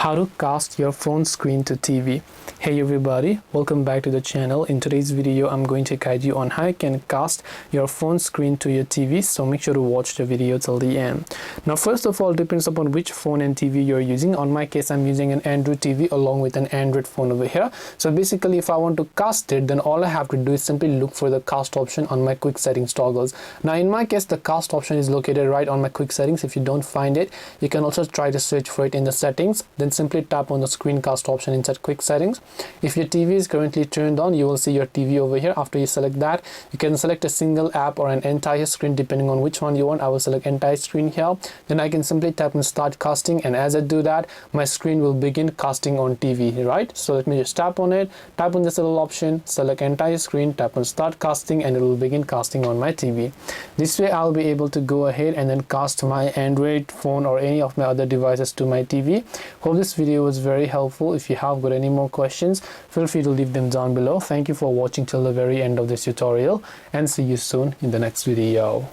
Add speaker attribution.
Speaker 1: how to cast your phone screen to TV. Hey everybody, welcome back to the channel. In today's video I'm going to guide you on how you can cast your phone screen to your TV, so make sure to watch the video till the end. Now first of all, depends upon which phone and TV you're using. On my case, I'm using an Android TV along with an Android phone over here. So basically if I want to cast it, then all I have to do is simply look for the cast option on my quick settings toggles. Now in my case, the cast option is located right on my quick settings. If you don't find it, you can also try to search for it in the settings, then simply tap on the screencast option inside quick settings. If your TV is currently turned on, you will see your TV over here. After you select that, you can select a single app or an entire screen depending on which one you want. I will select entire screen here. Then I can simply tap on start casting, and as I do that, my screen will begin casting on TV, right? So let me just tap on it, tap on this little option, select entire screen, tap on start casting, and it will begin casting on my TV. This way I'll be able to go ahead and then cast my Android phone or any of my other devices to my TV. Hope this video was very helpful. If you have got any more questions, feel free to leave them down below. Thank you for watching till the very end of this tutorial, and see you soon in the next video.